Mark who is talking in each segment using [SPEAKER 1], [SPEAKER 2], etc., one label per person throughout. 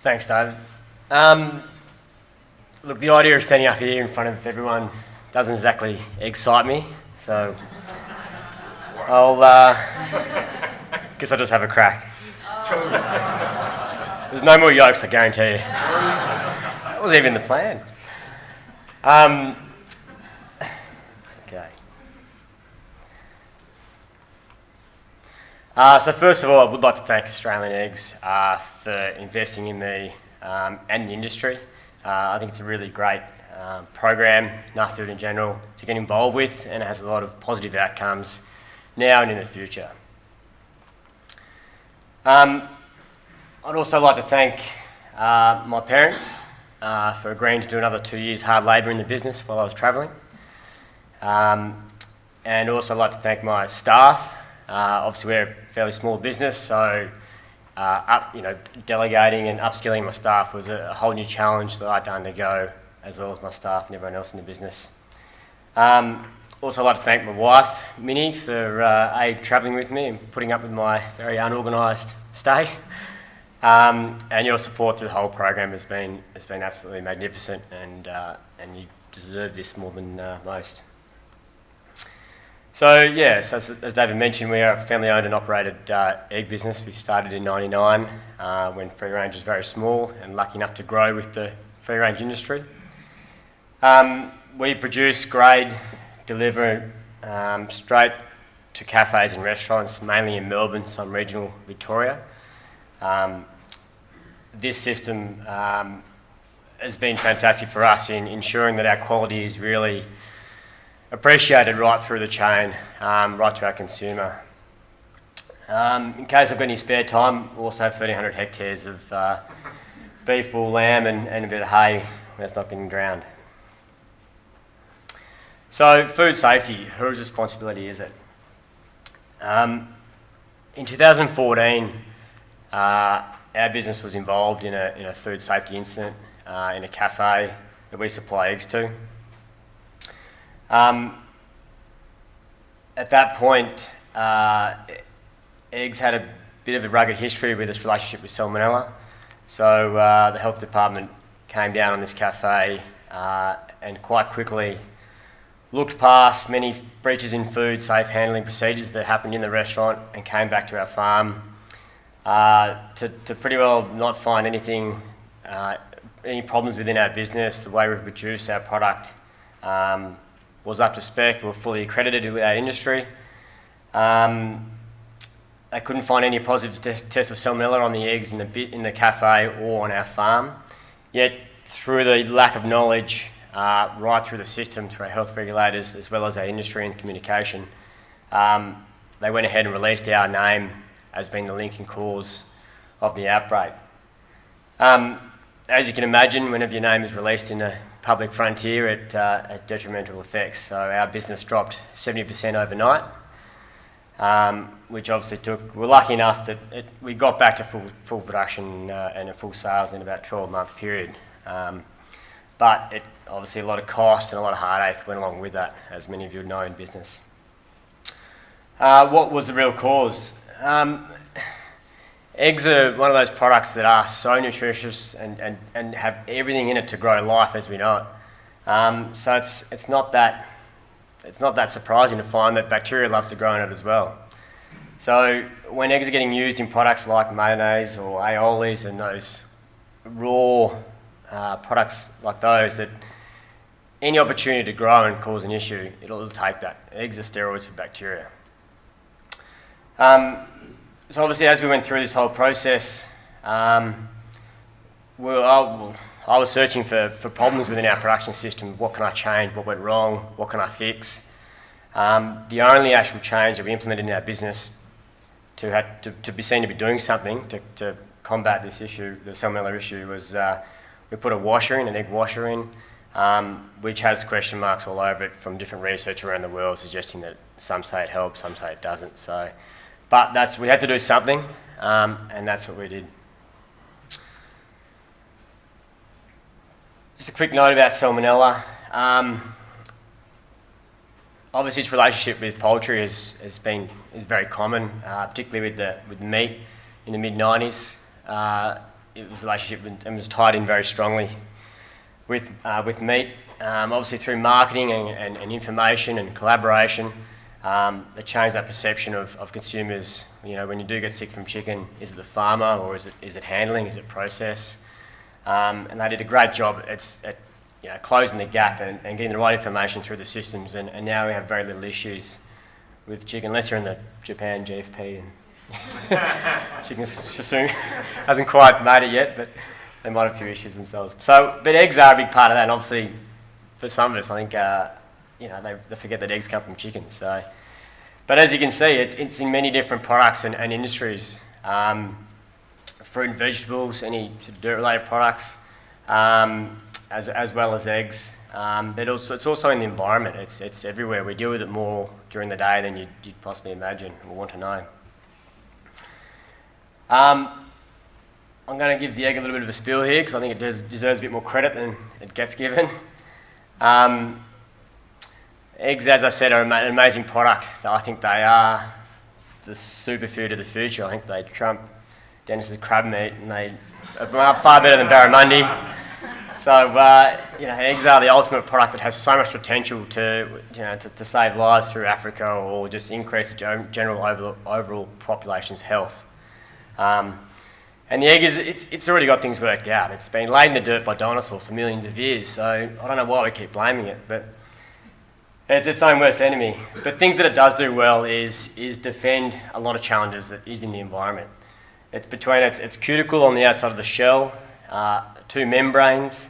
[SPEAKER 1] Thanks, David. Look, the idea of standing up here in front of everyone doesn't exactly excite me, so I'll guess I'll just have a crack. There's no more yolks, I guarantee you. That wasn't even the plan. Okay. So first of all, I would like to thank Australian Eggs for investing in me and the industry. I think it's a really great program, Nuffield in general, to get involved with, and it has a lot of positive outcomes now and in the future. I'd also like to thank my parents for agreeing to do another 2 years hard labour in the business while I was travelling. And also like to thank my staff. Obviously we're a fairly small business, so delegating and upskilling my staff was a whole new challenge that I had to undergo, as well as my staff and everyone else in the business. Also like to thank my wife, Minnie, for travelling with me and putting up with my very unorganised state. And your support through the whole program has been absolutely magnificent, and you deserve this more than most. So as David mentioned, we are a family-owned and operated egg business. We started in '99 when free range was very small, and lucky enough to grow with the free range industry. We produce, grade, deliver straight to cafes and restaurants, mainly in Melbourne, some regional Victoria. This system has been fantastic for us in ensuring that our quality is really appreciated right through the chain, right to our consumer. In case I've got any spare time, we also have 1,300 hectares of beef, wool, lamb and a bit of hay that's not getting drowned. So food safety, whose responsibility is it? In 2014, our business was involved in a food safety incident in a cafe that we supply eggs to. At that point, eggs had a bit of a rugged history with its relationship with salmonella. So the health department came down on this cafe and quite quickly looked past many breaches in food safe handling procedures that happened in the restaurant and came back to our farm to pretty well not find anything, any problems within our business. The way we produce our product was up to spec. We were fully accredited with our industry. They couldn't find any positive tests of salmonella on the eggs in the cafe or on our farm. Yet through the lack of knowledge right through the system, through our health regulators as well as our industry and communication, they went ahead and released our name as being the linking cause of the outbreak. As you can imagine, whenever your name is released in a public frontier, it has detrimental effects. So our business dropped 70% overnight, which obviously we're lucky enough that we got back to full production and full sales in about a 12-month period. But obviously a lot of cost and a lot of heartache went along with that, as many of you know in business. What was the real cause? Eggs are one of those products that are so nutritious and have everything in it to grow life as we know it. So it's not that surprising to find that bacteria loves to grow in it as well. So when eggs are getting used in products like mayonnaise or aiolis and those raw products like those, that any opportunity to grow and cause an issue, it'll take that. Eggs are steroids for bacteria. So obviously as we went through this whole process, I was searching for problems within our production system. What can I change? What went wrong? What can I fix? The only actual change that we implemented in our business to be seen to be doing something to combat this issue, the salmonella issue, was we put a washer in, an egg washer in, which has question marks all over it from different research around the world suggesting that some say it helps, some say it doesn't. But we had to do something, and that's what we did. Just a quick note about salmonella. Obviously, its relationship with poultry is very common, particularly with meat in the mid-90s. it was a relationship and was tied in very strongly with meat. Obviously through marketing and information and collaboration, it changed that perception of consumers. You know, when you do get sick from chicken, is it the farmer or is it handling, is it process? And they did a great job at closing the gap and getting the right information through the systems, and now we have very little issues with chicken, unless you're in the Japan GFP and chicken soon hasn't quite made it yet, but they might have a few issues themselves. So, but eggs are a big part of that, and obviously for some of us, I think they forget that eggs come from chicken. So, but as you can see, it's in many different products and industries. Fruit and vegetables, any sort of dirt-related products, as well as eggs. But also, it's also in the environment. It's everywhere. We deal with it more during the day than you'd possibly imagine or want to know. I'm going to give the egg a little bit of a spiel here because I think it deserves a bit more credit than it gets given. Eggs, as I said, are an amazing product. I think they are the superfood of the future. I think they trump Dennis's crab meat, and they are far better than barramundi. So, eggs are the ultimate product that has so much potential to save lives through Africa or just increase the general overall population's health. And the egg it's already got things worked out. It's been laid in the dirt by dinosaurs for millions of years, so I don't know why we keep blaming it, but it's its own worst enemy. But things that it does do well is defend a lot of challenges that is in the environment. It's between its cuticle on the outside of the shell, two membranes,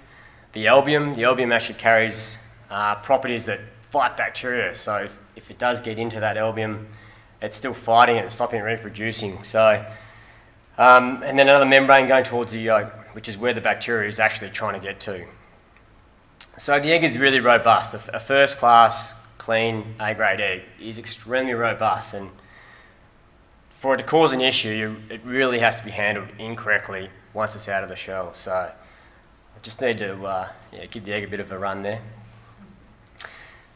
[SPEAKER 1] the albumen. The albumen actually carries properties that fight bacteria, so if it does get into that albumen, it's still fighting it and stopping it reproducing. So, and then another membrane going towards the yolk, which is where the bacteria is actually trying to get to. So the egg is really robust. A first-class, clean, A-grade egg is extremely robust, and for it to cause an issue, it really has to be handled incorrectly once it's out of the shell. So I just need to give the egg a bit of a run there.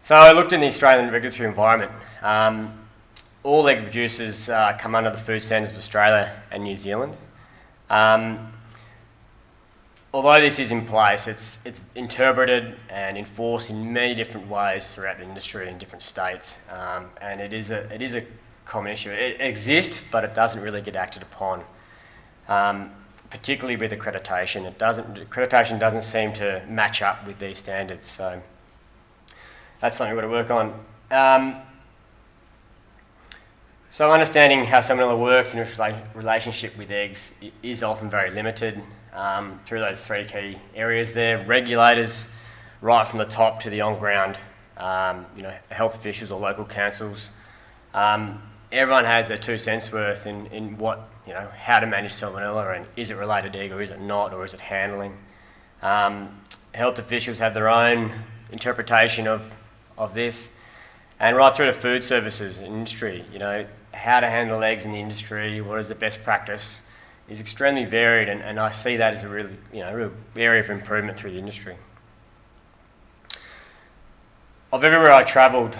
[SPEAKER 1] So I looked in the Australian regulatory environment. All egg producers come under the food standards of Australia and New Zealand. Although this is in place, it's interpreted and enforced in many different ways throughout the industry in different states, and it is a common issue. It exists, but it doesn't really get acted upon, particularly with accreditation. Accreditation doesn't seem to match up with these standards, so that's something we've got to work on. So understanding how salmonella works in its relationship with eggs is often very limited through those three key areas there. Regulators, right from the top to the on-ground, health officials or local councils. Everyone has their 2 cents worth in what, how to manage salmonella, and is it related to egg or is it not, or is it handling. Health officials have their own interpretation of this, and right through to food services industry, how to handle eggs in the industry, what is the best practice, is extremely varied, and I see that as a really, real area of improvement through the industry. Of everywhere I travelled,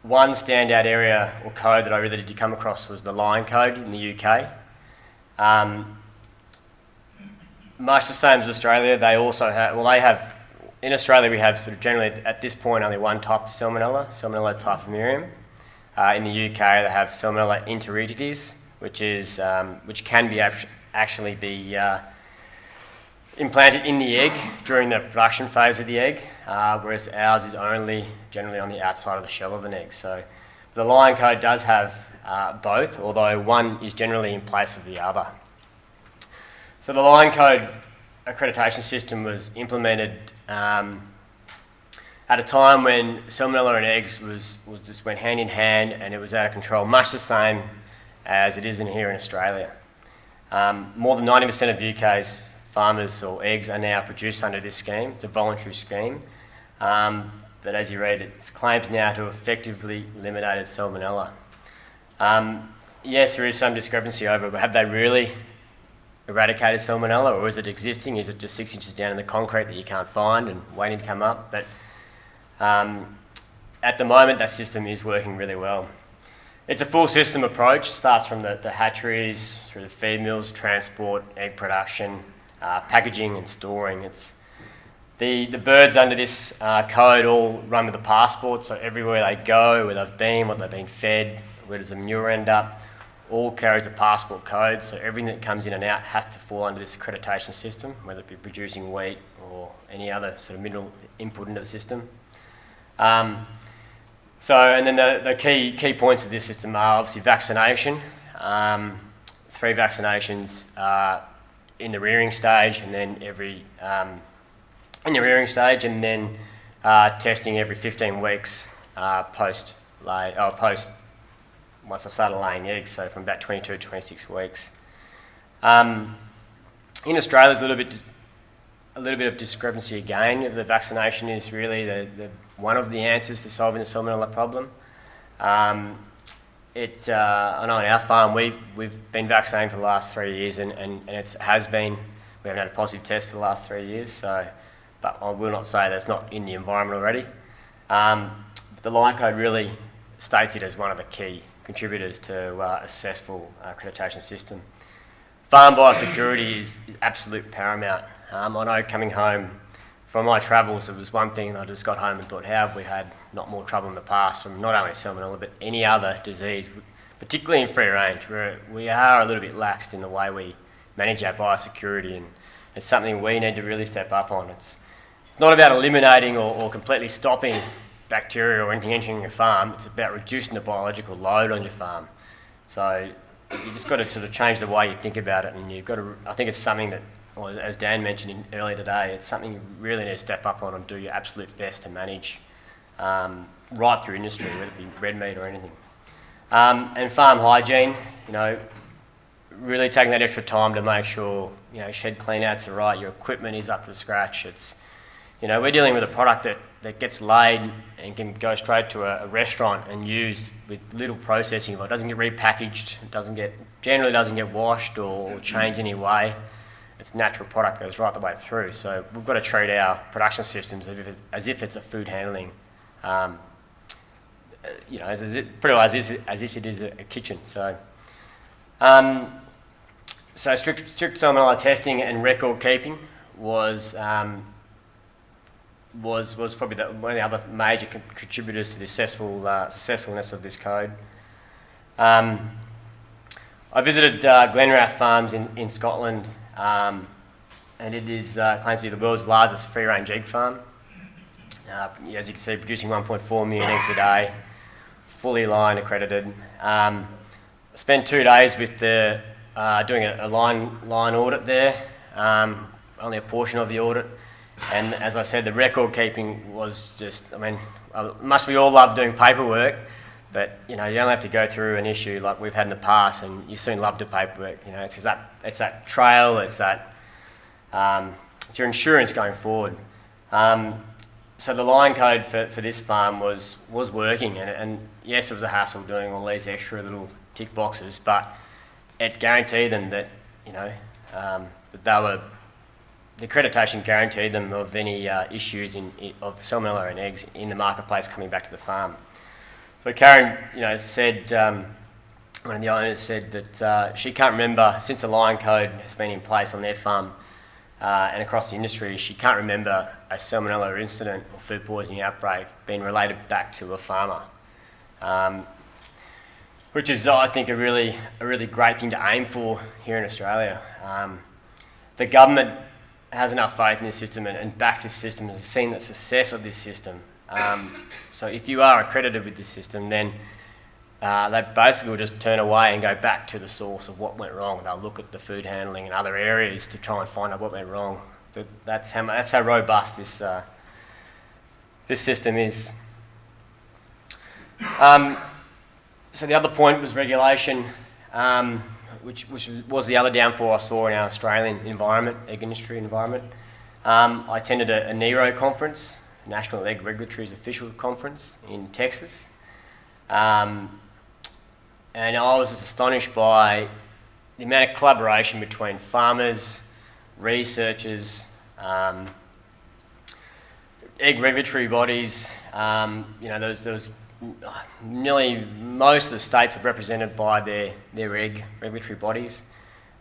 [SPEAKER 1] one standout area or code that I really did come across was the Lion Code in the UK. Much the same as Australia, they also have, in Australia we have sort of generally at this point only one type of Salmonella typhimurium. In the UK they have Salmonella enteritis, which can be actually be implanted in the egg during the production phase of the egg, whereas ours is only generally on the outside of the shell of an egg. So the Lion Code does have both, although one is generally in place of the other. So the Lion Code accreditation system was implemented at a time when salmonella and eggs just went hand in hand, and it was out of control, much the same as it is in here in Australia. More than 90% of the UK's farmers or eggs are now produced under this scheme. It's a voluntary scheme, but as you read, it claims now to effectively eliminated salmonella. Yes, there is some discrepancy over, but have they really eradicated salmonella, or is it existing? Is it just 6 inches down in the concrete that you can't find and waiting to come up? But at the moment, that system is working really well. It's a full system approach. It starts from the hatcheries, through the feed mills, transport, egg production, packaging and storing. It's the birds under this code all run with a passport, so everywhere they go, where they've been, what they've been fed, where does the manure end up, all carries a passport code, so everything that comes in and out has to fall under this accreditation system, whether it be producing wheat or any other sort of mineral input into the system. And then the key points of this system are obviously vaccination, 3 vaccinations in the rearing stage, and then testing every 15 weeks post once I've started laying eggs, so from about 22 to 26 weeks. In Australia, there's a little bit of discrepancy again. If the vaccination is really one of the answers to solving the salmonella problem. I know on our farm we've been vaccinating for the last 3 years, and we haven't had a positive test for the last 3 years. But I will not say that's not in the environment already. The line code really states it as one of the key contributors to a successful accreditation system. Farm biosecurity is absolute paramount. I know coming home from my travels, it was one thing, and I just got home and thought, how have we had not more trouble in the past from not only salmonella but any other disease, particularly in free range, where we are a little bit laxed in the way we manage our biosecurity, and it's something we need to really step up on. It's not about eliminating or completely stopping bacteria or anything entering your farm. It's about reducing the biological load on your farm. So you just got to sort of change the way you think about it, and you've got to. I think it's something that, or as Dan mentioned earlier today, it's something you really need to step up on and do your absolute best to manage right through industry, whether it be red meat or anything. And farm hygiene, really taking that extra time to make sure shed clean-outs are right, your equipment is up to scratch. It's we're dealing with a product that gets laid and can go straight to a restaurant and used with little processing. It doesn't get repackaged, generally doesn't get washed or changed in any way. It's a natural product that goes right the way through. So we've got to treat our production systems as if it's a food handling, as if it is a kitchen. So strict salmonella testing and record keeping was probably one of the other major contributors to the successfulness of this code. I visited Glenrath Farms in Scotland, and it is claims to be the world's largest free-range egg farm. As you can see, producing 1.4 million eggs a day, fully line accredited. I spent 2 days with doing a line audit there, only a portion of the audit. And as I said, the record keeping was just, must we all love doing paperwork, but you only have to go through an issue like we've had in the past, and you soon love the paperwork. It's that trail, it's your insurance going forward. So the line code for this farm was working, and yes, it was a hassle doing all these extra little tick boxes, but it guaranteed them that that they were. The accreditation guaranteed them of any issues of salmonella in eggs in the marketplace coming back to the farm. So Karen, said, one of the owners said that she can't remember, since the line code has been in place on their farm and across the industry, she can't remember a salmonella incident or food poisoning outbreak being related back to a farmer, which is, I think, a really great thing to aim for here in Australia. The government has enough faith in this system and backs this system and has seen the success of this system. So if you are accredited with this system, then they basically will just turn away and go back to the source of what went wrong. They'll look at the food handling and other areas to try and find out what went wrong. That's how robust this system is. So the other point was regulation, which was the other downfall I saw in our Australian environment, egg industry environment. I attended a NERO conference, National Egg Regulatory's official conference in Texas. And I was just astonished by the amount of collaboration between farmers, researchers, egg regulatory bodies. There was nearly most of the states were represented by their egg regulatory bodies.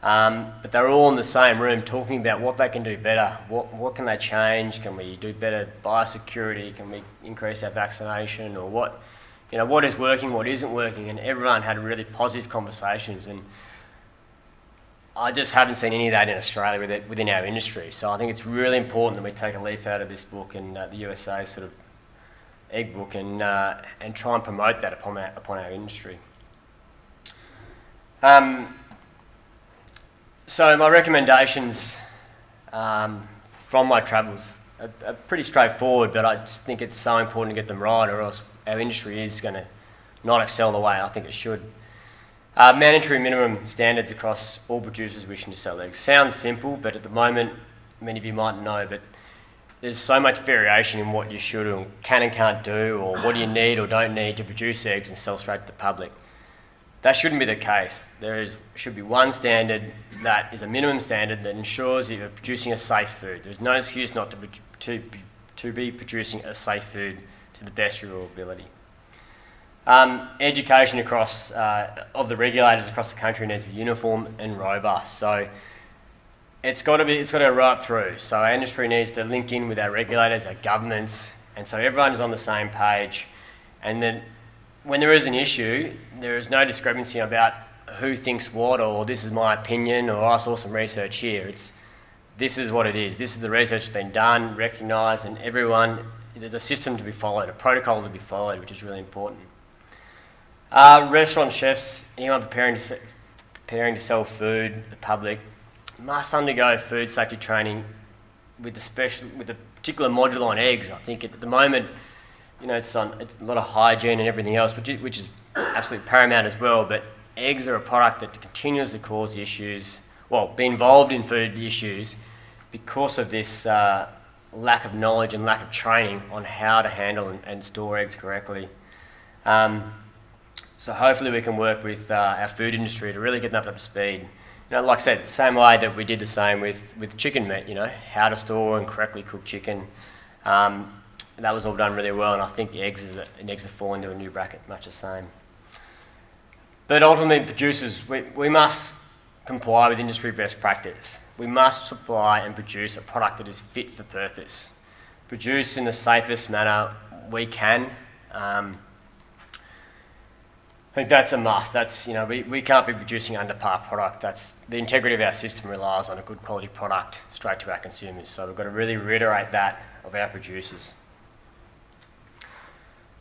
[SPEAKER 1] But they're all in the same room talking about what they can do better. What can they change? Can we do better biosecurity? Can we increase our vaccination? Or what is working, what isn't working? And everyone had really positive conversations. And I just haven't seen any of that in Australia within our industry. So I think it's really important that we take a leaf out of this book and the USA sort of egg book and try and promote that upon our industry. So my recommendations from my travels are pretty straightforward, but I just think it's so important to get them right, or else our industry is going to not excel the way I think it should. Mandatory minimum standards across all producers wishing to sell eggs. Sounds simple, but at the moment, many of you might know, but there's so much variation in what you should and can and can't do, or what do you need or don't need to produce eggs and sell straight to the public. That shouldn't be the case. Should be one standard that is a minimum standard that ensures that you're producing a safe food. There's no excuse not to be producing a safe food to the best of your ability. Education across of the regulators across the country needs to be uniform and robust. So it's got to run through. So our industry needs to link in with our regulators, our governments, and so everyone is on the same page. And then when there is an issue, there is no discrepancy about who thinks what, or this is my opinion, or I saw some research here. This is what it is. This is the research that's been done, recognised, and there's a system to be followed, a protocol to be followed, which is really important. Restaurant chefs, anyone preparing to sell food, the public, must undergo food safety training with a particular module on eggs. I think at the moment, it's a lot of hygiene and everything else, which is absolutely paramount as well. But eggs are a product that continuously cause issues, be involved in food issues because of this lack of knowledge and lack of training on how to handle and store eggs correctly. So hopefully we can work with our food industry to really get them up to speed. Like I said, the same way that we did the same with chicken meat, how to store and correctly cook chicken. That was all done really well, and I think eggs have fallen into a new bracket, much the same. But ultimately, producers, we must comply with industry best practice. We must supply and produce a product that is fit for purpose. Produce in the safest manner we can. I think that's a must. We can't be producing under par product. The integrity of our system relies on a good quality product straight to our consumers. So we've got to really reiterate that of our producers.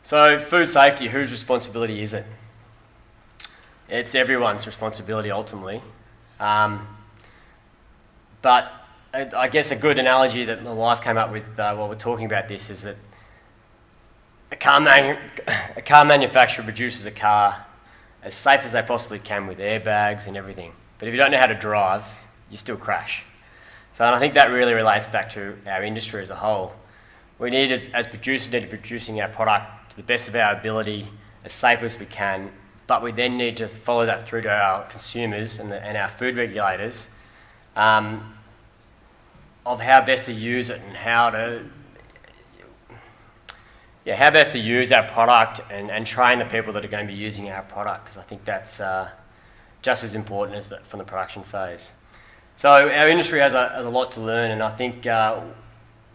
[SPEAKER 1] So food safety, whose responsibility is it? It's everyone's responsibility ultimately. But I guess a good analogy that my wife came up with while we're talking about this is that a car manufacturer produces a car as safe as they possibly can with airbags and everything. But if you don't know how to drive, you still crash. So I think that really relates back to our industry as a whole. We need, as producers, to be producing our product to the best of our ability, as safe as we can, but we then need to follow that through to our consumers and our food regulators of how best to use it and how best to use our product and train the people that are going to be using our product, because I think that's just as important as from the production phase. So our industry has a lot to learn, and I think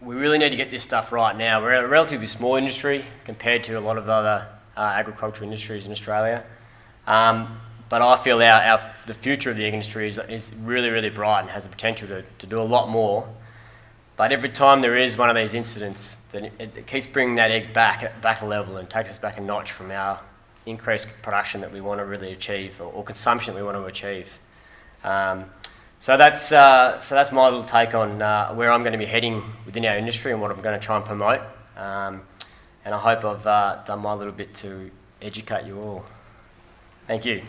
[SPEAKER 1] we really need to get this stuff right now. We're a relatively small industry compared to a lot of other agricultural industries in Australia. But I feel the future of the egg industry is really, really bright and has the potential to do a lot more. But every time there is one of these incidents, then it keeps bringing that egg back a level and takes us back a notch from our increased production that we want to really achieve, or consumption that we want to achieve. So that's my little take on where I'm going to be heading within our industry and what I'm going to try and promote. And I hope I've done my little bit to educate you all. Thank you.